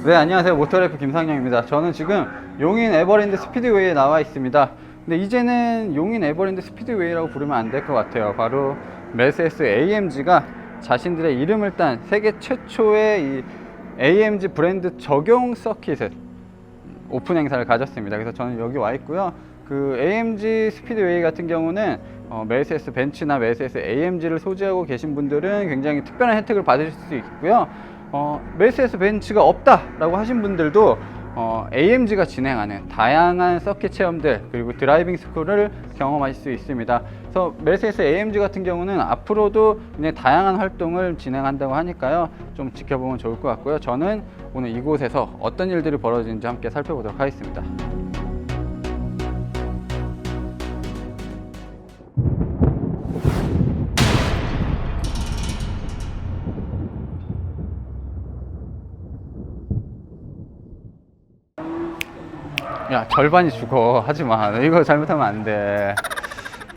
네, 안녕하세요. 모터래프 김상영입니다. 저는 지금 용인 에버랜드 스피드웨이에 나와 있습니다. 근데 이제는 용인 에버랜드 스피드웨이라고 부르면 안 될 것 같아요. 바로 메르세데스 AMG가 자신들의 이름을 딴 세계 최초의 이 AMG 브랜드 적용 서킷을 오픈 행사를 가졌습니다. 그래서 저는 여기 와 있고요. 그 AMG 스피드웨이 같은 경우는 메르세데스 벤츠나 메르세데스 AMG를 소지하고 계신 분들은 굉장히 특별한 혜택을 받으실 수 있고요. 메르세데스 벤츠가 없다라고 하신 분들도 AMG가 진행하는 다양한 서킷 체험들 그리고 드라이빙 스쿨을 경험하실 수 있습니다. 그래서 메르세데스 AMG 같은 경우는 앞으로도 굉장히 다양한 활동을 진행한다고 하니까요. 좀 지켜보면 좋을 것 같고요. 저는 오늘 이곳에서 어떤 일들이 벌어지는지 함께 살펴보도록 하겠습니다. 야, 절반이 죽어. 하지마. 이거 잘못하면 안 돼.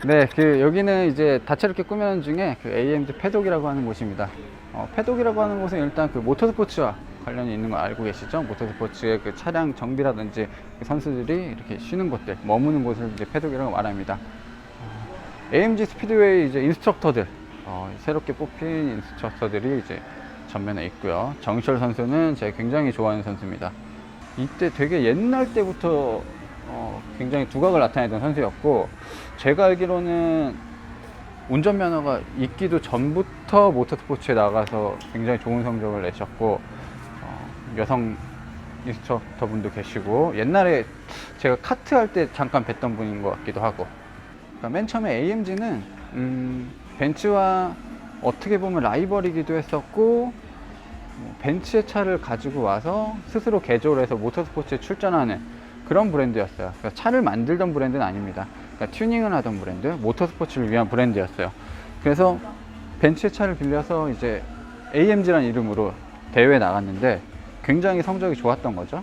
네, 여기는 이제 다채롭게 꾸며놓은 중에 AMG 패독이라고 하는 곳입니다. 패독이라고 하는 곳은 일단 모터스포츠와 관련이 있는 거 알고 계시죠? 모터스포츠의 차량 정비라든지 선수들이 이렇게 쉬는 곳들, 머무는 곳을 이제 패독이라고 말합니다. AMG 스피드웨이 이제 인스트럭터들, 새롭게 뽑힌 인스트럭터들이 이제 전면에 있고요. 정시열 선수는 제가 굉장히 좋아하는 선수입니다. 이때 되게 옛날 때부터 굉장히 두각을 나타내던 선수였고, 제가 알기로는 운전면허가 있기도 전부터 모터스포츠에 나가서 굉장히 좋은 성적을 내셨고, 여성 인스트럭터 분도 계시고, 옛날에 제가 카트 할 때 잠깐 뵀던 분인 것 같기도 하고. 그러니까 맨 처음에 AMG는 벤츠와 어떻게 보면 라이벌이기도 했었고, 벤츠의 차를 가지고 와서 스스로 개조를 해서 모터스포츠에 출전하는 그런 브랜드였어요. 그러니까 차를 만들던 브랜드는 아닙니다. 그러니까 튜닝을 하던 브랜드, 모터스포츠를 위한 브랜드였어요. 그래서 벤츠의 차를 빌려서 이제 AMG라는 이름으로 대회에 나갔는데 굉장히 성적이 좋았던 거죠.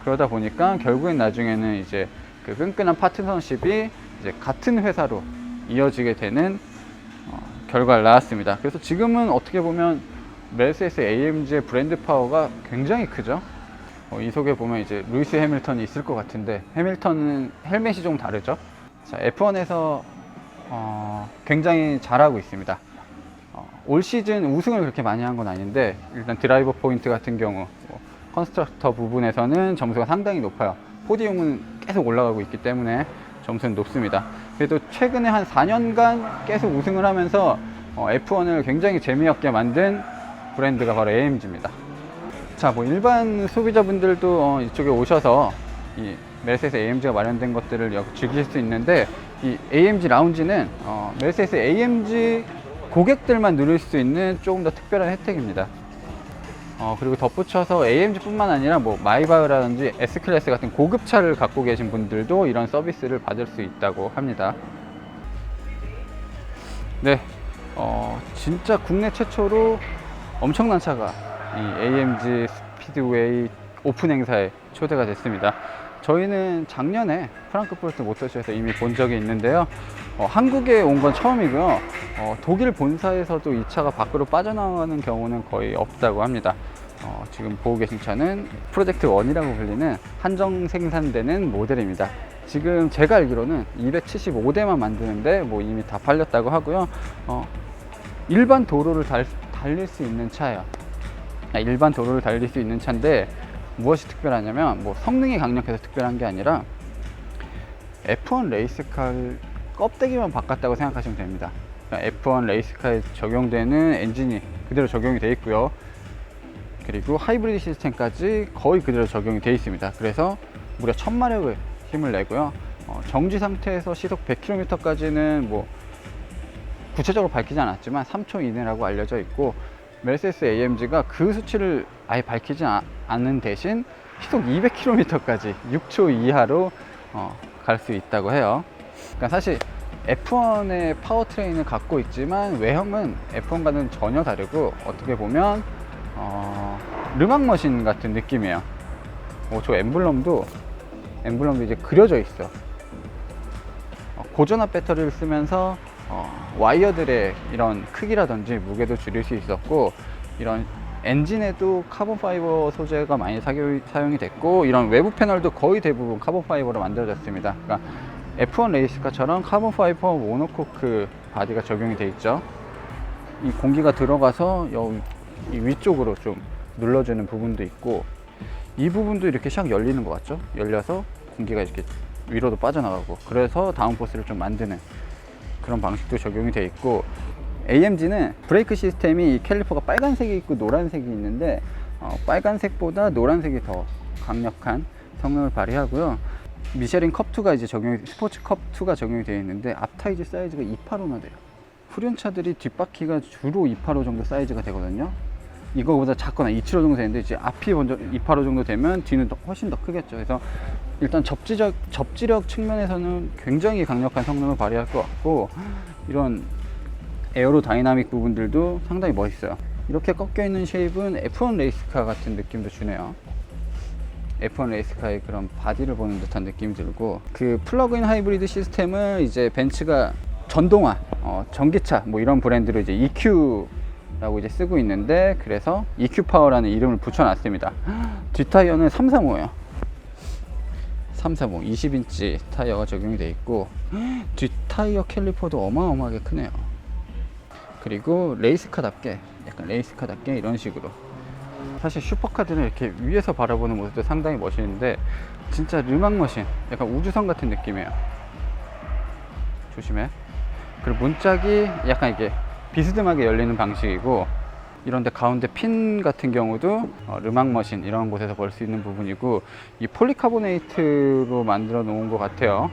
그러다 보니까 결국엔 나중에는 이제 끈끈한 파트너십이 이제 같은 회사로 이어지게 되는 결과를 낳았습니다. 그래서 지금은 어떻게 보면 메르세데스 AMG의 브랜드 파워가 굉장히 크죠. 이 속에 보면 이제 루이스 해밀턴이 있을 것 같은데, 해밀턴은 헬멧이 좀 다르죠. 자, F1에서 굉장히 잘하고 있습니다. 올 시즌 우승을 그렇게 많이 한 건 아닌데, 일단 드라이버 포인트 같은 경우 컨스트럭터 부분에서는 점수가 상당히 높아요. 포디움은 계속 올라가고 있기 때문에 점수는 높습니다. 그래도 최근에 한 4년간 계속 우승을 하면서 F1을 굉장히 재미있게 만든 브랜드가 바로 AMG입니다. 자, 일반 소비자분들도 이쪽에 오셔서 이 메르세데스 AMG가 마련된 것들을 즐기실 수 있는데, 이 AMG 라운지는 메르세데스 AMG 고객들만 누릴 수 있는 조금 더 특별한 혜택입니다. 그리고 덧붙여서 AMG 뿐만 아니라 마이바흐라든지 S클래스 같은 고급차를 갖고 계신 분들도 이런 서비스를 받을 수 있다고 합니다. 네, 진짜 국내 최초로 엄청난 차가 이 AMG 스피드웨이 오픈 행사에 초대가 됐습니다. 저희는 작년에 프랑크푸르트 모터쇼에서 이미 본 적이 있는데요. 한국에 온 건 처음이고요. 독일 본사에서도 이 차가 밖으로 빠져나가는 경우는 거의 없다고 합니다. 지금 보고 계신 차는 프로젝트 1이라고 불리는 한정 생산되는 모델입니다. 지금 제가 알기로는 275대만 만드는데 이미 다 팔렸다고 하고요. 일반 도로를 달릴 수 있는 차예요. 일반 도로를 달릴 수 있는 차인데, 무엇이 특별하냐면 성능이 강력해서 특별한 게 아니라 F1 레이스카를 껍데기만 바꿨다고 생각하시면 됩니다. F1 레이스카에 적용되는 엔진이 그대로 적용이 되어 있고요. 그리고 하이브리드 시스템까지 거의 그대로 적용이 되어 있습니다. 그래서 무려 1000마력의 힘을 내고요. 정지 상태에서 시속 100km까지는 구체적으로 밝히지 않았지만 3초 이내라고 알려져 있고, 메르세데스 AMG가 그 수치를 아예 밝히지 않는 대신 시속 200km까지 6초 이하로 갈 수 있다고 해요. 그러니까 사실 F1의 파워트레인을 갖고 있지만 외형은 F1과는 전혀 다르고, 어떻게 보면 르망머신 같은 느낌이에요. 저 엠블럼도 이제 그려져 있어. 고전압 배터리를 쓰면서 와이어들의 이런 크기라든지 무게도 줄일 수 있었고, 이런 엔진에도 카본 파이버 소재가 많이 사용이 됐고, 이런 외부 패널도 거의 대부분 카본 파이버로 만들어졌습니다. 그러니까 F1 레이스카처럼 카본 파이버 모노코크 바디가 적용이 되어 있죠. 이 공기가 들어가서 이 위쪽으로 좀 눌러주는 부분도 있고, 이 부분도 이렇게 샥 열리는 것 같죠? 열려서 공기가 이렇게 위로도 빠져나가고, 그래서 다운포스를 좀 만드는 그런 방식도 적용이 되어 있고, AMG는 브레이크 시스템이 캘리퍼가 빨간색이 있고 노란색이 있는데, 빨간색보다 노란색이 더 강력한 성능을 발휘하고요. 미쉐린 컵2가 이제 스포츠 컵2가 적용이 되어 있는데, 앞 타이즈 사이즈가 285나 돼요. 후륜차들이 뒷바퀴가 주로 285 정도 사이즈가 되거든요. 이거보다 작거나 275 정도 되는데, 이제 앞이 먼저 285 정도 되면 뒤는 훨씬 더 크겠죠. 그래서 일단 접지력 측면에서는 굉장히 강력한 성능을 발휘할 것 같고, 이런 에어로 다이나믹 부분들도 상당히 멋있어요. 이렇게 꺾여 있는 쉐입은 F1 레이스카 같은 느낌도 주네요. F1 레이스카의 그런 바디를 보는 듯한 느낌이 들고, 그 플러그인 하이브리드 시스템을 이제 벤츠가 전동화, 전기차 뭐 이런 브랜드로 이제 EQ라고 이제 쓰고 있는데, 그래서 EQ 파워라는 이름을 붙여놨습니다. 뒷타이어는 335예요. 335 20인치 타이어가 적용이 되어 있고, 뒷타이어 캘리퍼도 어마어마하게 크네요. 그리고 레이스카답게, 약간 레이스카답게 이런 식으로, 사실 슈퍼카들은 이렇게 위에서 바라보는 모습도 상당히 멋있는데, 진짜 르망머신, 약간 우주선 같은 느낌이에요. 조심해. 그리고 문짝이 약간 이게 비스듬하게 열리는 방식이고, 이런데 가운데 핀 같은 경우도 르망머신 이런 곳에서 볼 수 있는 부분이고, 이 폴리카보네이트로 만들어 놓은 것 같아요.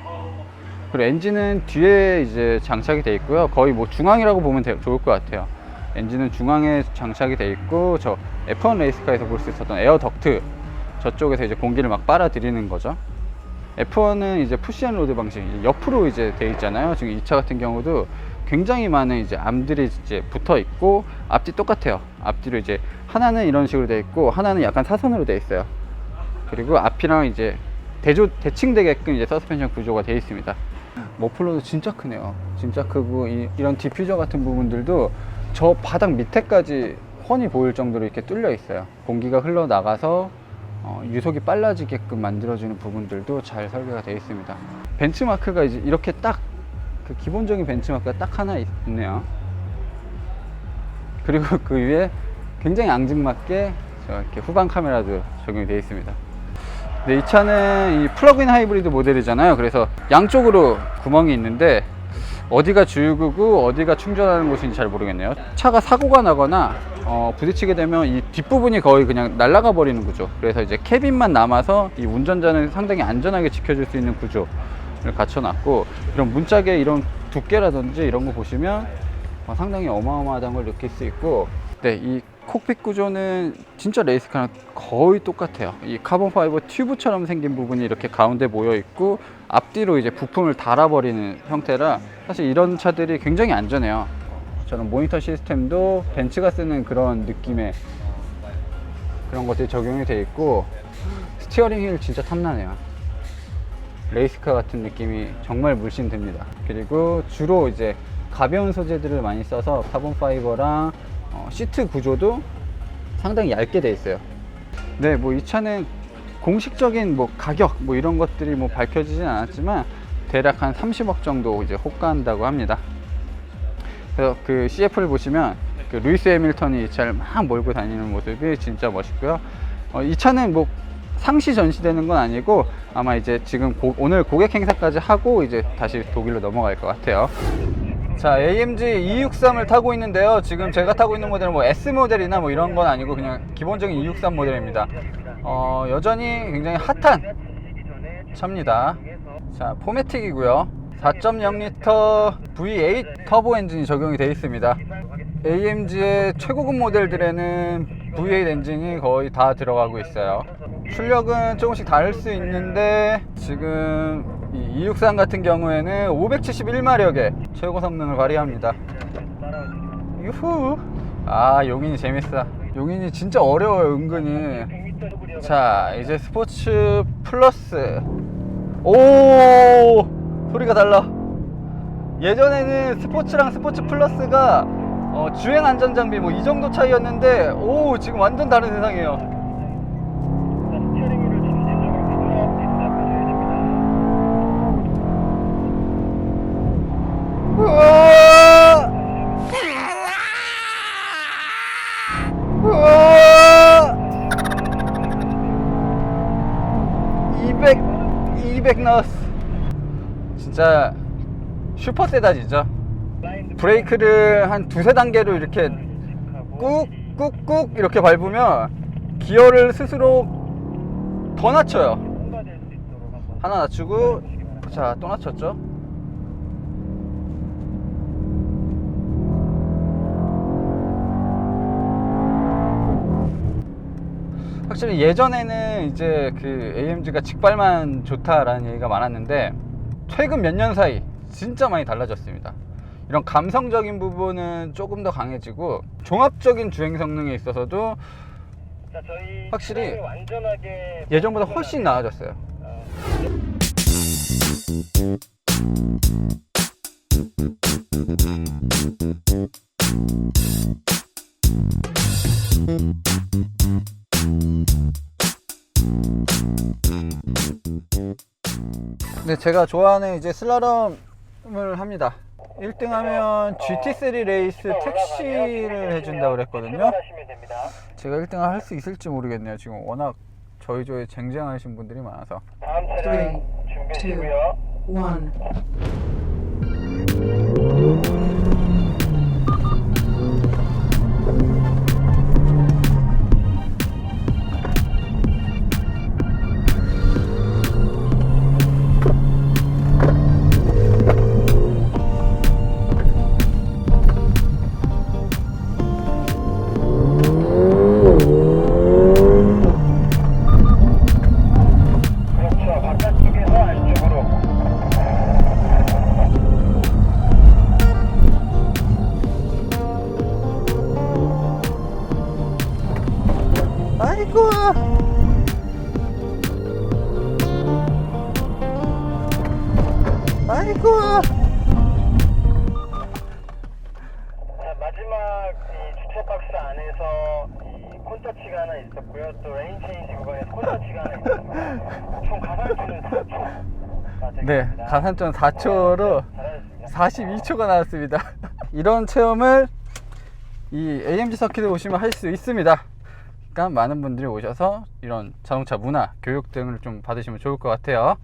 그리고 엔진은 뒤에 이제 장착이 되어 있고요. 거의 뭐 중앙이라고 보면 좋을 것 같아요. 엔진은 중앙에 장착이 되어 있고, 저 F1 레이스카에서 볼 수 있었던 에어 덕트, 저쪽에서 이제 공기를 막 빨아들이는 거죠. F1은 이제 푸시앤로드 방식, 옆으로 이제 되어 있잖아요. 지금 이 차 같은 경우도 굉장히 많은 이제 암들이 이제 붙어 있고, 앞뒤 똑같아요. 앞뒤로 이제 하나는 이런 식으로 되어 있고, 하나는 약간 사선으로 되어 있어요. 그리고 앞이랑 이제 대칭되게끔 이제 서스펜션 구조가 되어 있습니다. 머플러도 진짜 크네요. 진짜 크고, 이런 디퓨저 같은 부분들도 저 바닥 밑에까지 훤히 보일 정도로 이렇게 뚫려 있어요. 공기가 흘러나가서 유속이 빨라지게끔 만들어주는 부분들도 잘 설계가 되어 있습니다. 벤츠마크가 이제 이렇게 딱, 그 기본적인 벤츠마크가 딱 하나 있네요. 그리고 그 위에 굉장히 앙증맞게 이렇게 후방 카메라도 적용이 되어 있습니다. 네, 이 차는 이 플러그인 하이브리드 모델이잖아요. 그래서 양쪽으로 구멍이 있는데, 어디가 주유구고 어디가 충전하는 곳인지 잘 모르겠네요. 차가 사고가 나거나 부딪히게 되면 이 뒷부분이 거의 그냥 날아가 버리는 구조. 그래서 이제 캐빈만 남아서 이 운전자는 상당히 안전하게 지켜줄 수 있는 구조를 갖춰놨고, 이런 문짝의 이런 두께라든지 이런 거 보시면 상당히 어마어마하다는 걸 느낄 수 있고, 네, 이 콕핏 구조는 진짜 레이스카랑 거의 똑같아요. 이 카본 파이버 튜브처럼 생긴 부분이 이렇게 가운데 모여 있고, 앞뒤로 이제 부품을 달아버리는 형태라 사실 이런 차들이 굉장히 안전해요. 저런 모니터 시스템도 벤츠가 쓰는 그런 느낌의 그런 것들이 적용이 되어 있고, 스티어링 휠 진짜 탐나네요. 레이스카 같은 느낌이 정말 물씬 듭니다. 그리고 주로 이제 가벼운 소재들을 많이 써서 카본 파이버랑 시트 구조도 상당히 얇게 되어 있어요. 네, 뭐 이 차는 공식적인 뭐 가격 뭐 이런 것들이 뭐 밝혀지진 않았지만, 대략 한 30억 정도 이제 호가한다고 합니다. 그래서 그 CF를 보시면 그 루이스 해밀턴이 이 차를 막 몰고 다니는 모습이 진짜 멋있고요. 이 차는 뭐 상시 전시되는 건 아니고, 아마 이제 지금 오늘 고객 행사까지 하고 이제 다시 독일로 넘어갈 것 같아요. 자, AMG 263을 타고 있는데요. 지금 제가 타고 있는 모델은 뭐 S 모델이나 뭐 이런 건 아니고 그냥 기본적인 263 모델입니다. 여전히 굉장히 핫한 차입니다. 자, 포매틱이고요. 4.0L V8 터보 엔진이 적용이 되어 있습니다. AMG의 최고급 모델들에는 V8 엔진이 거의 다 들어가고 있어요. 출력은 조금씩 다를 수 있는데, 지금 이 263 같은 경우에는 571마력의 최고 성능을 발휘합니다. 유후. 아, 용인이 재밌어. 용인이 진짜 어려워요, 은근히. 자, 이제 스포츠 플러스. 오, 소리가 달라. 예전에는 스포츠랑 스포츠 플러스가 주행 안전장비 뭐 이 정도 차이였는데 오 지금 완전 다른 세상이에요. 스티어링 휠을 점진적으로 부드럽게 조작하셔야 됩니다. 우와! 우와! 200 나왔어. 진짜 슈퍼 세단이죠. 브레이크를 한 두세 단계로 이렇게 꾹꾹꾹 이렇게 밟으면 기어를 스스로 더 낮춰요. 하나 낮추고 자 또 낮췄죠. 확실히 예전에는 이제 그 AMG가 직발만 좋다라는 얘기가 많았는데 최근 몇 년 사이 진짜 많이 달라졌습니다. 이런 감성적인 부분은 조금 더 강해지고 종합적인 주행 성능에 있어서도 확실히 예전보다 훨씬 나아졌어요. 네, 제가 좋아하는 이제 슬라럼을 합니다. 1등 하면 GT3 레이스 택시를 해준다고 그랬거든요. 제가 1등을 할 수 있을지 모르겠네요. 지금 워낙 저희 조에 쟁쟁하신 분들이 많아서. 다음 차량 준비하시고요. 1. 그렇죠. 바깥쪽에서 안쪽으로. 아이고. 아이고. 자, 마지막 이 주차 박스 안에서 이 콘터치가 하나 있었고요. 또 레인 체인지 구간에서 콘터치가 하나 있었습니다. 총 가산점은 4초. 네, 가산점 4초로 42초가 나왔습니다. 이런 체험을 이 AMG 서킷에 오시면 할 수 있습니다. 그러니까 많은 분들이 오셔서 이런 자동차 문화, 교육 등을 좀 받으시면 좋을 것 같아요.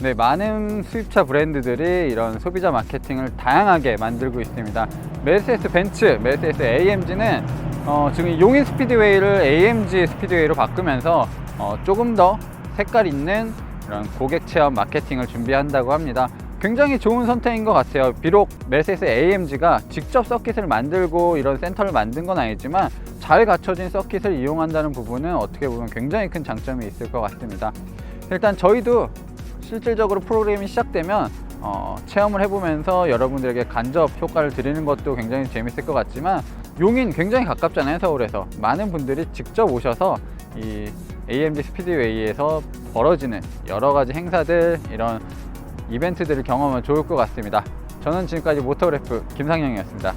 네, 많은 수입차 브랜드들이 이런 소비자 마케팅을 다양하게 만들고 있습니다. 메르세데스 벤츠, 메르세데스 AMG는 지금 용인 스피드웨이를 AMG 스피드웨이로 바꾸면서 조금 더 색깔 있는 이런 고객 체험 마케팅을 준비한다고 합니다. 굉장히 좋은 선택인 것 같아요. 비록 메르세데스 AMG가 직접 서킷을 만들고 이런 센터를 만든 건 아니지만 잘 갖춰진 서킷을 이용한다는 부분은 어떻게 보면 굉장히 큰 장점이 있을 것 같습니다. 일단 저희도 실질적으로 프로그램이 시작되면 체험을 해보면서 여러분들에게 간접 효과를 드리는 것도 굉장히 재밌을 것 같지만 용인 굉장히 가깝잖아요. 서울에서 많은 분들이 직접 오셔서 이 AMG 스피드웨이에서 벌어지는 여러 가지 행사들, 이런 이벤트들을 경험하면 좋을 것 같습니다. 저는 지금까지 모터그래프 김상영이었습니다.